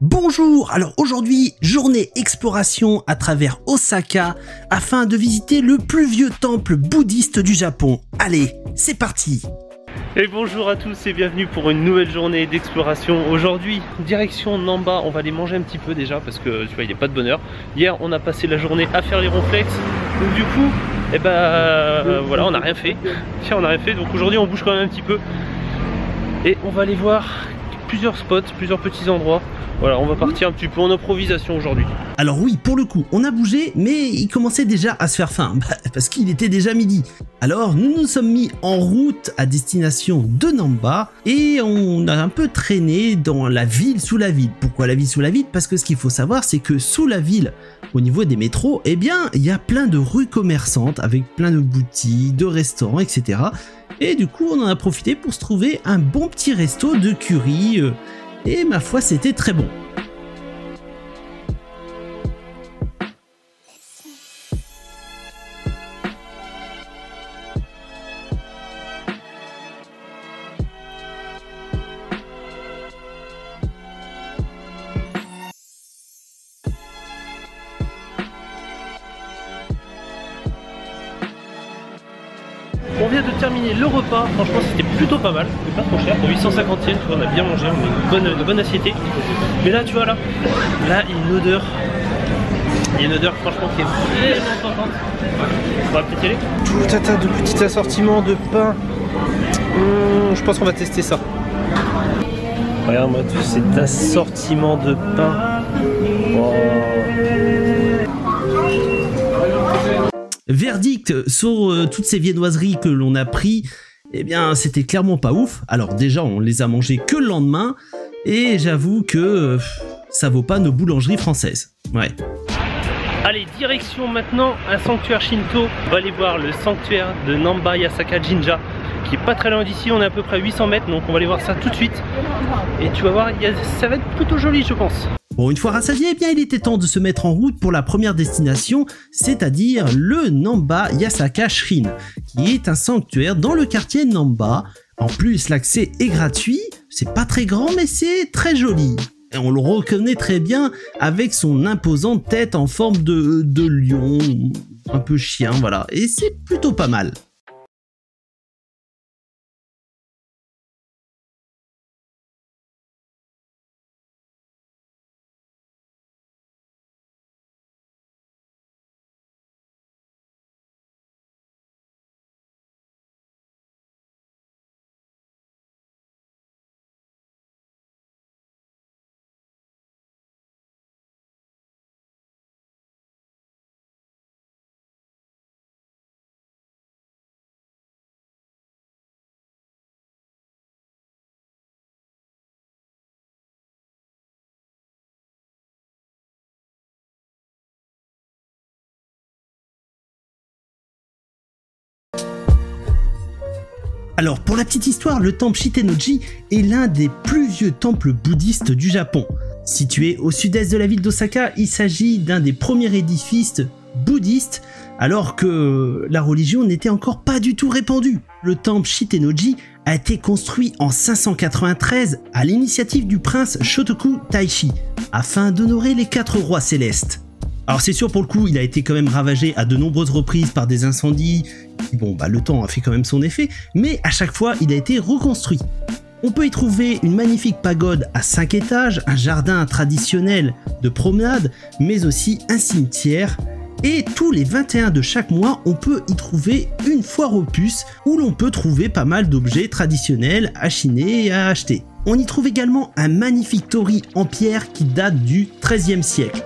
Bonjour, alors aujourd'hui, journée exploration à travers Osaka afin de visiter le plus vieux temple bouddhiste du Japon. Allez, c'est parti! Et bonjour à tous et bienvenue pour une nouvelle journée d'exploration. Aujourd'hui, direction Namba, on va aller manger un petit peu déjà parce que tu vois, il n'y a pas de bonheur. Hier, on a passé la journée à faire les ronflex, donc du coup, voilà, on n'a rien fait. Tiens, on n'a rien fait, donc aujourd'hui on bouge quand même un petit peu. Et on va aller voir plusieurs spots, plusieurs petits endroits. Voilà, on va partir un petit peu en improvisation aujourd'hui. Alors oui, pour le coup, on a bougé, mais il commençait déjà à se faire faim, parce qu'il était déjà midi. Alors nous nous sommes mis en route à destination de Namba, et on a un peu traîné dans la ville sous la ville. Pourquoi la ville sous la ville? Parce que ce qu'il faut savoir, c'est que sous la ville, au niveau des métros, eh bien, il y a plein de rues commerçantes, avec plein de boutiques, de restaurants, etc. Et du coup, on en a profité pour se trouver un bon petit resto de curry, et ma foi, c'était très bon. On vient de terminer le repas, franchement c'était plutôt pas mal, c'était pas trop cher, pour 850 yens, tu vois, on a bien mangé, on a une bonne assiette. Mais là tu vois là, il y a une odeur, franchement qui est vraiment tentante. On va peut-être y aller. Tout un tas de petits assortiments de pain, je pense qu'on va tester ça. Regarde-moi tout cet assortiment de pain. Wow. Verdict sur toutes ces viennoiseries que l'on a pris, eh bien c'était clairement pas ouf. Alors déjà on les a mangées que le lendemain et j'avoue que ça vaut pas nos boulangeries françaises. Ouais. Allez, direction maintenant un sanctuaire Shinto. On va aller voir le sanctuaire de Namba Yasaka Jinja qui est pas très loin d'ici, on est à peu près 800 mètres donc on va aller voir ça tout de suite. Et tu vas voir, ça va être plutôt joli je pense. Bon, une fois rassasié, eh bien, il était temps de se mettre en route pour la première destination, c'est-à-dire le Namba Yasaka Shrine, qui est un sanctuaire dans le quartier Namba. En plus, l'accès est gratuit, c'est pas très grand, mais c'est très joli. Et on le reconnaît très bien avec son imposante tête en forme de lion, un peu chien, voilà, et c'est plutôt pas mal. Alors pour la petite histoire, le temple Shitennoji est l'un des plus vieux temples bouddhistes du Japon. Situé au sud-est de la ville d'Osaka, il s'agit d'un des premiers édifices bouddhistes alors que la religion n'était encore pas du tout répandue. Le temple Shitennoji a été construit en 593 à l'initiative du prince Shotoku Taishi afin d'honorer les 4 rois célestes. Alors c'est sûr pour le coup, il a été quand même ravagé à de nombreuses reprises par des incendies. Bon bah le temps a fait quand même son effet, mais à chaque fois il a été reconstruit. On peut y trouver une magnifique pagode à 5 étages, un jardin traditionnel de promenade, mais aussi un cimetière. Et tous les 21 de chaque mois, on peut y trouver une foire aux puces où l'on peut trouver pas mal d'objets traditionnels à chiner et à acheter. On y trouve également un magnifique torii en pierre qui date du XIIIe siècle.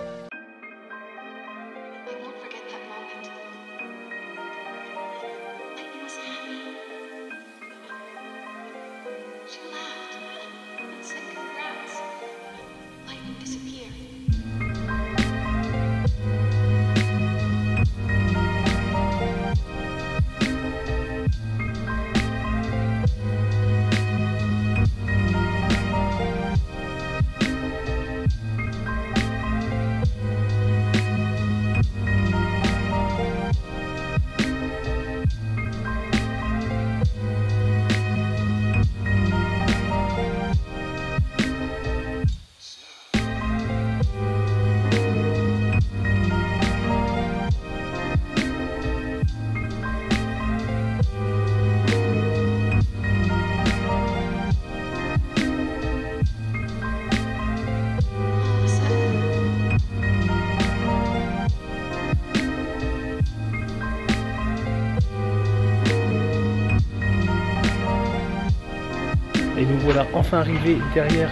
va enfin arriver derrière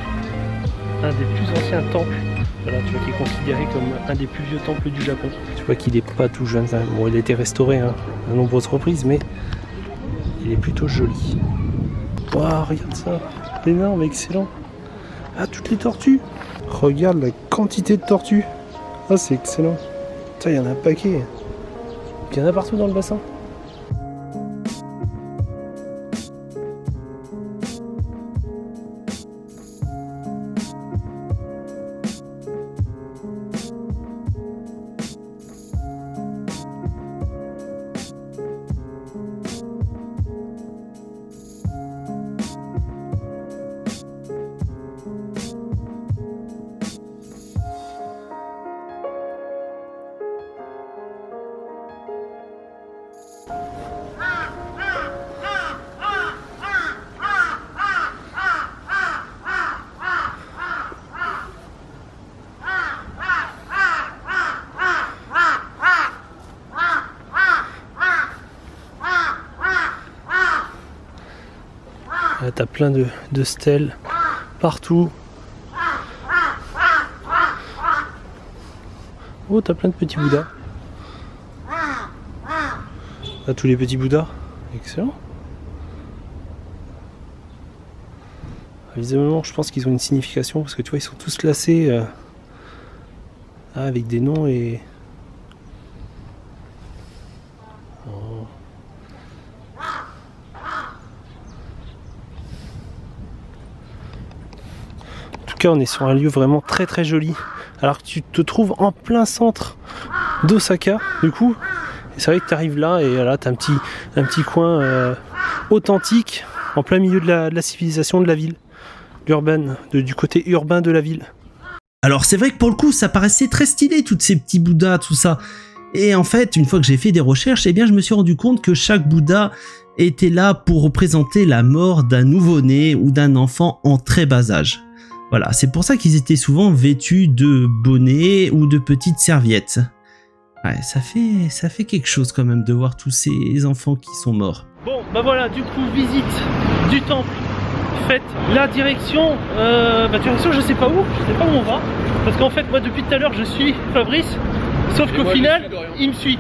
un des plus anciens temples. Voilà, tu vois, qui est considéré comme un des plus vieux temples du Japon. Tu vois qu'il n'est pas tout jeune. Bon, il a été restauré hein, à nombreuses reprises, mais il est plutôt joli. Waouh, regarde ça, énorme, excellent. Ah, toutes les tortues. Regarde la quantité de tortues. Ah, c'est excellent. Putain, il y en a un paquet. Il y en a partout dans le bassin. T'as plein de stèles partout. Oh, t'as plein de petits bouddhas. T'as tous les petits bouddhas. Excellent. Visiblement, je pense qu'ils ont une signification parce que tu vois, ils sont tous classés avec des noms et... On est sur un lieu vraiment très très joli alors que tu te trouves en plein centre d'Osaka. Du coup c'est vrai que tu arrives là et là tu as un petit coin authentique en plein milieu de la civilisation de la ville, urbaine, du côté urbain de la ville. Alors c'est vrai que pour le coup ça paraissait très stylé, tous ces petits bouddhas, tout ça. Et en fait, une fois que j'ai fait des recherches, eh bien je me suis rendu compte que chaque bouddha était là pour représenter la mort d'un nouveau-né ou d'un enfant en très bas âge. Voilà, c'est pour ça qu'ils étaient souvent vêtus de bonnets ou de petites serviettes. Ouais, ça fait quelque chose quand même de voir tous ces enfants qui sont morts. Bon, bah voilà, du coup, visite du temple faite. La direction, je sais pas où on va. Parce qu'en fait, moi depuis tout à l'heure, je suis Fabrice, sauf qu'au final, il me suit.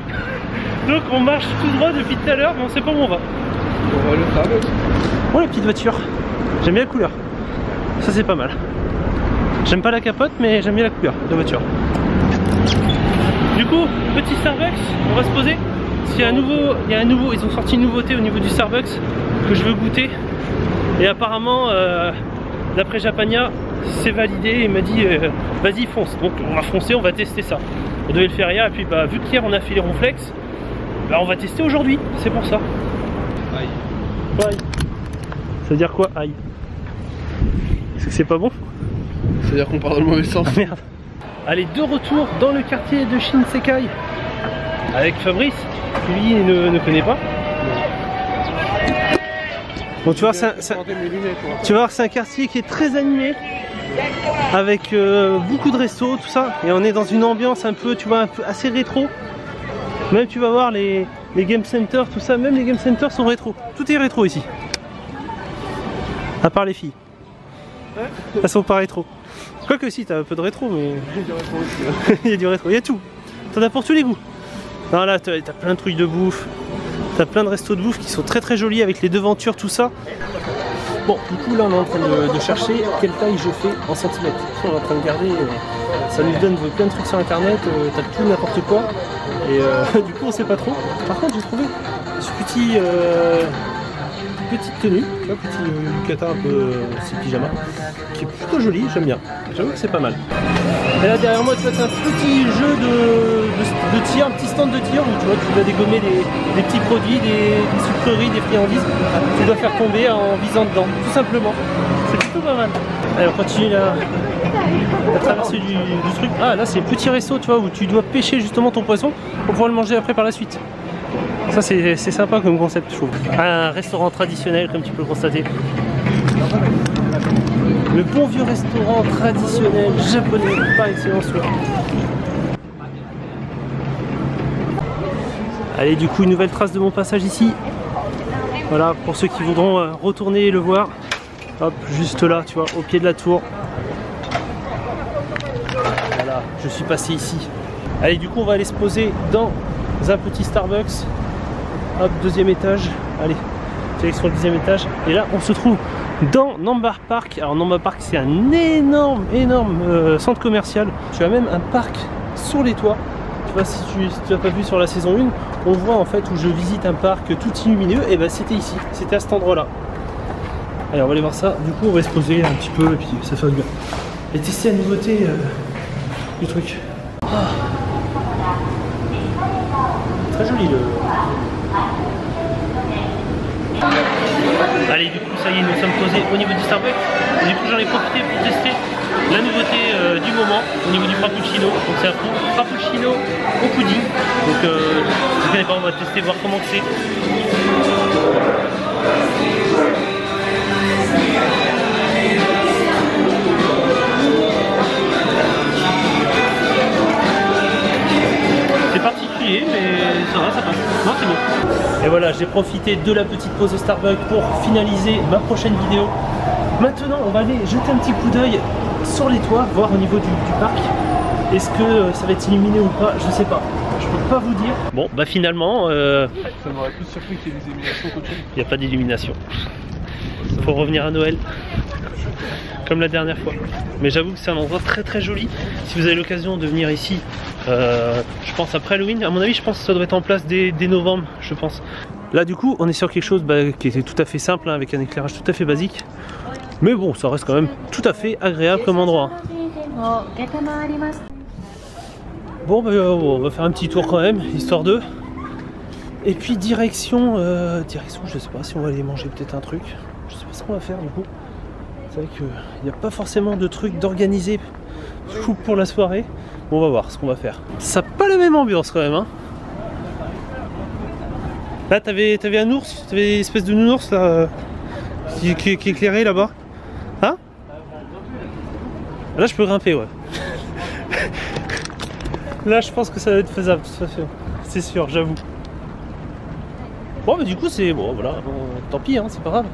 Donc on marche tout droit depuis tout à l'heure, mais on sait pas où on va. On va le Starbucks. Oh, la petite voiture. J'aime bien la couleur. Ça, c'est pas mal. J'aime pas la capote, mais j'aime bien la couleur de voiture. Du coup, petit Starbucks, on va se poser. Il y a un nouveau, ils ont sorti une nouveauté au niveau du Starbucks que je veux goûter. Et apparemment, d'après Japania, c'est validé. Il m'a dit, vas-y fonce. Donc on va foncer, on va tester ça. On devait le faire hier, et puis bah, vu qu'hier on a fait les ronflex, bah, on va tester aujourd'hui. C'est pour ça. Aïe. Aïe. Ça veut dire quoi, aïe? Est-ce que c'est pas bon? C'est-à-dire qu'on part dans le mauvais sens. Ah, merde. Allez, de retour dans le quartier de Shinsekai avec Fabrice, qui lui ne connaît pas. Bon, tu vois, c'est un quartier qui est très animé, avec beaucoup de restos, tout ça, et on est dans une ambiance un peu, tu vois, assez rétro. Même tu vas voir les game centers, tout ça, même les game centers sont rétro. Tout est rétro ici. À part les filles. Ouais. Elles sont pas rétro. Quoique si, t'as un peu de rétro, mais... Il y a du rétro, il y a tout. T'en as pour tous les goûts. Non, là, t'as plein de trucs de bouffe. T'as plein de restos de bouffe qui sont très très jolis avec les devantures, tout ça. Bon, du coup, là, on est en train de chercher quelle taille je fais en centimètres. On est en train de regarder, ça nous donne plein de trucs sur internet, t'as tout n'importe quoi. Et du coup, on sait pas trop. Par contre, j'ai trouvé ce petit... petite tenue, tu vois, petit yukata un peu, c'est pyjama, qui est plutôt joli, j'aime bien. J'avoue que c'est pas mal. Et là derrière moi, tu vois, c'est un petit jeu de tir, un petit stand de tir où tu vois, tu dois dégommer des petits produits, des sucreries, des friandises. Tu dois faire tomber en visant dedans, tout simplement. C'est plutôt pas mal. Allez, on continue la traversée du truc. Ah, là, c'est le petit resto, tu vois, où tu dois pêcher justement ton poisson pour pouvoir le manger après par la suite. Ça c'est sympa comme concept, je trouve. Un restaurant traditionnel, comme tu peux le constater. Le bon vieux restaurant traditionnel japonais par excellence. Allez, du coup, une nouvelle trace de mon passage ici. Voilà, pour ceux qui voudront retourner le voir. Hop, juste là, tu vois, au pied de la tour. Voilà, je suis passé ici. Allez, du coup, on va aller se poser dans un petit Starbucks. Hop, deuxième étage. Allez, direction le deuxième étage. Et là, on se trouve dans Namba Park. Alors, Namba Park, c'est un énorme centre commercial. Tu as même un parc sur les toits. Tu vois, si tu n'as pas vu sur la saison 1, on voit en fait où je visite un parc tout illumineux. Et ben, c'était ici, c'était à cet endroit-là. Allez, on va aller voir ça. Du coup, on va se poser un petit peu et puis ça fait du bien. Et tester la nouveauté du truc. Oh. Très joli le. Allez, du coup, ça y est, nous sommes posés au niveau du Starbucks. Et du coup, j'en ai profité pour tester la nouveauté du moment au niveau du Frappuccino. Donc, c'est un Frappuccino au pudding. Donc, je ne connais pas, on va tester, voir comment c'est. C'est particulier, mais ça va, ça passe. Non, c'est bon. Et voilà, j'ai profité de la petite pause au Starbucks pour finaliser ma prochaine vidéo. Maintenant, on va aller jeter un petit coup d'œil sur les toits, voir au niveau du parc. Est-ce que ça va être illuminé ou pas? Je sais pas. Je peux pas vous dire. Bon, bah finalement, ça m'aurait plus surpris qu'il y ait des illuminations qu'autre chose. Il n'y a pas d'illumination. Faut revenir à Noël. Comme la dernière fois. Mais j'avoue que c'est un endroit très joli. Si vous avez l'occasion de venir ici, je pense après Halloween, à mon avis je pense que ça doit être en place dès novembre, je pense. Là du coup on est sur quelque chose qui était tout à fait simple, hein, avec un éclairage tout à fait basique. Mais bon, ça reste quand même tout à fait agréable comme endroit. Bon, on va faire un petit tour quand même, histoire de. Et puis direction, je sais pas si on va aller manger peut-être un truc. Je sais pas ce qu'on va faire du coup. C'est vrai qu'il n'y a pas forcément de truc d'organiser pour la soirée. Bon, on va voir ce qu'on va faire. Ça n'a pas la même ambiance quand même, hein. Là, t'avais un ours, t'avais une espèce de nounours là, qui éclairait là-bas. Hein? Là, je peux grimper, ouais. Là, je pense que ça va être faisable, de toute façon. C'est sûr, j'avoue. Bon, mais du coup, c'est bon, voilà. Bon, tant pis, hein, c'est pas grave.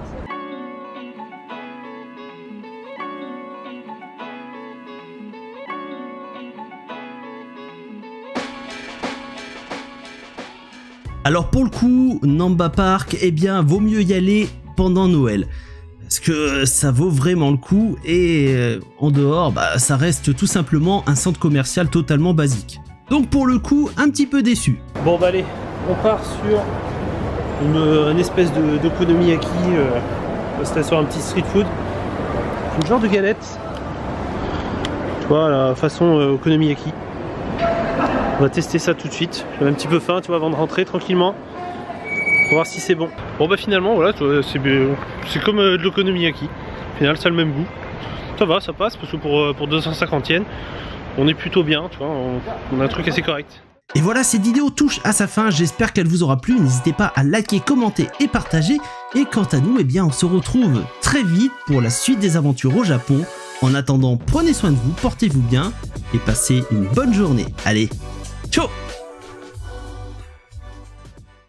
Alors pour le coup, Namba Park, eh bien, vaut mieux y aller pendant Noël. Parce que ça vaut vraiment le coup et en dehors, bah, ça reste tout simplement un centre commercial totalement basique. Donc pour le coup, un petit peu déçu. Bon bah allez, on part sur une espèce d'okonomiyaki, c'était sur un petit street food. Un genre de galette. Tu vois, la façon okonomiyaki. On va tester ça tout de suite. J'ai un petit peu faim, tu vois, avant de rentrer tranquillement. Pour voir si c'est bon. Bon bah finalement, voilà, c'est comme de l'okonomiyaki. Au final, ça a le même goût. Ça va, ça passe, parce que pour 250 yens, on est plutôt bien, tu vois, on a un truc assez correct. Et voilà, cette vidéo touche à sa fin, j'espère qu'elle vous aura plu. N'hésitez pas à liker, commenter et partager. Et quant à nous, eh bien, on se retrouve très vite pour la suite des aventures au Japon. En attendant, prenez soin de vous, portez-vous bien et passez une bonne journée. Allez, ciao!